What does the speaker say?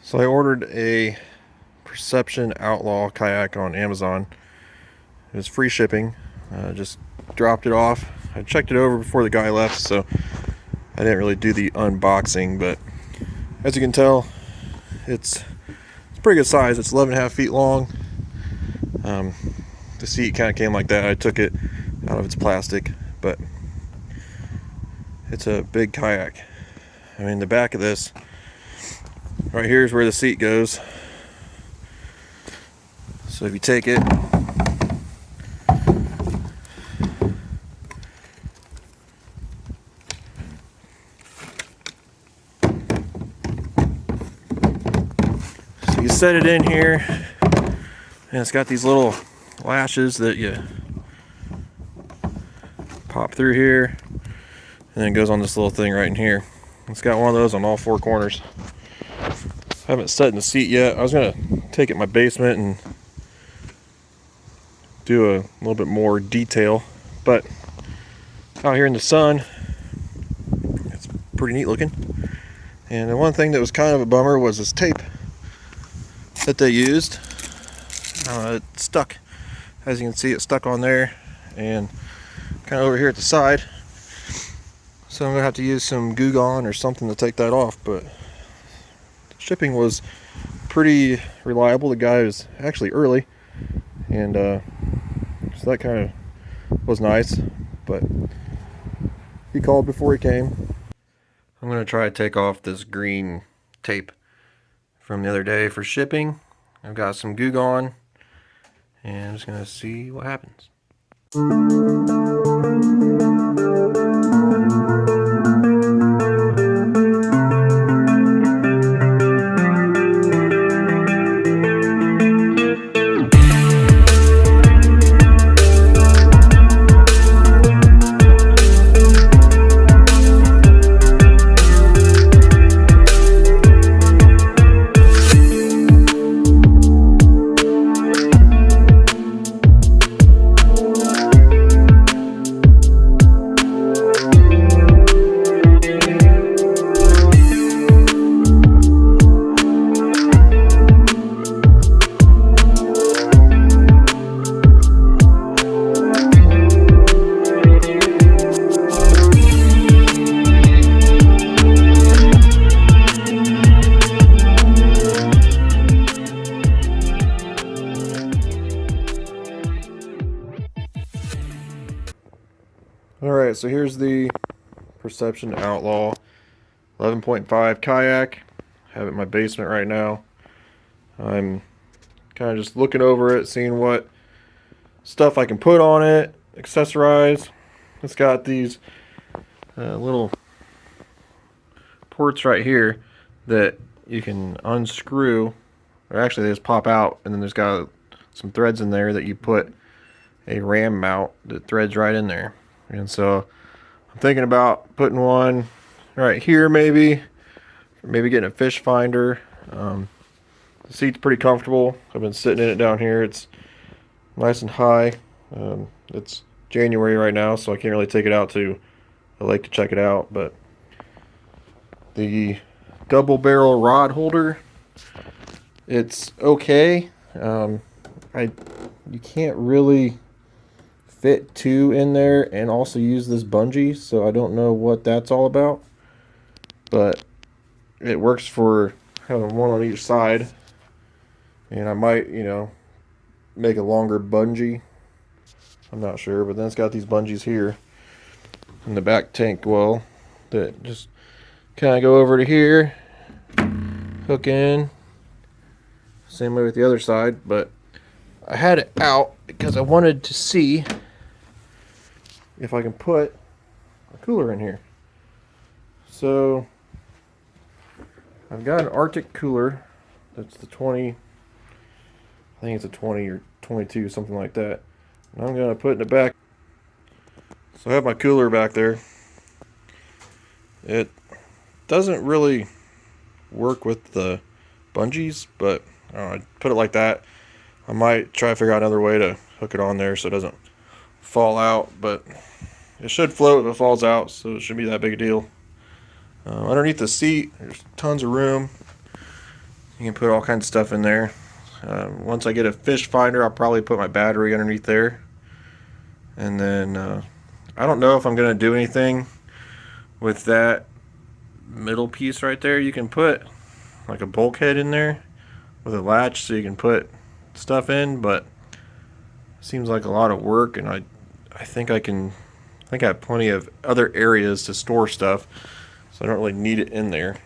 So I ordered a Perception Outlaw kayak on Amazon. It was free shipping. Just dropped it off. I checked it over before the guy left, so I didn't really do the unboxing, but as you can tell, it's pretty good size. It's 11.5 feet long. The seat kind of came like that. I took it out of its plastic, but it's a big kayak. I mean, the back of this right here is where the seat goes. So if you take it, so you set it in here, and it's got these little lashes that you pop through here, and then it goes on this little thing right in here. It's got one of those on all four corners. I haven't set in the seat yet. I was gonna take it in my basement and do a little bit more detail, but out here in the sun, it's pretty neat looking. And the one thing that was kind of a bummer was this tape that they used. It stuck. As you can see, it stuck on there and kind of over here at the side. So I'm gonna have to use some Goo Gone or something to take that off, but shipping was pretty reliable. The guy was actually early, and so that kind of was nice, but he called before he came. I'm gonna try to take off this green tape from the other day for shipping. I've got some Goo Gone, and I'm just gonna see what happens. Alright, so here's the Perception Outlaw 11.5 kayak. I have it in my basement right now. I'm kind of just looking over it, seeing what stuff I can put on it, accessorize. It's got these little ports right here that you can unscrew, or actually they just pop out, and then there's got some threads in there that you put a ram mount that threads right in there. And so I'm thinking about putting one right here, maybe getting a fish finder. The seat's pretty comfortable. I've been sitting in it down here. It's nice and high. It's January right now, so I can't really take it out to the lake to check it out, but the double barrel rod holder, it's okay. You can't really fit two in there and also use this bungee, so I don't know what that's all about, but it works for having one on each side. And I might, make a longer bungee. I'm not sure, but then it's got these bungees here in the back tank well that just kind of go over to here, hook in, same way with the other side. But I had it out because I wanted to see if I can put a cooler in here. So I've got an Arctic cooler that's the 20, I think it's a 20 or 22, something like that. And I'm going to put it in the back. So I have my cooler back there. It doesn't really work with the bungees, but I don't know, I put it like that. I might try to figure out another way to hook it on there so it doesn't fall out, but it should float if it falls out, so it shouldn't be that big a deal. Underneath the seat, there's tons of room You can put all kinds of stuff in there. Once I get a fish finder, I'll probably put my battery underneath there. And then I don't know if I'm going to do anything with that middle piece right there. You can put like a bulkhead in there with a latch so you can put stuff in, but it seems like a lot of work, and I think I have plenty of other areas to store stuff, so I don't really need it in there.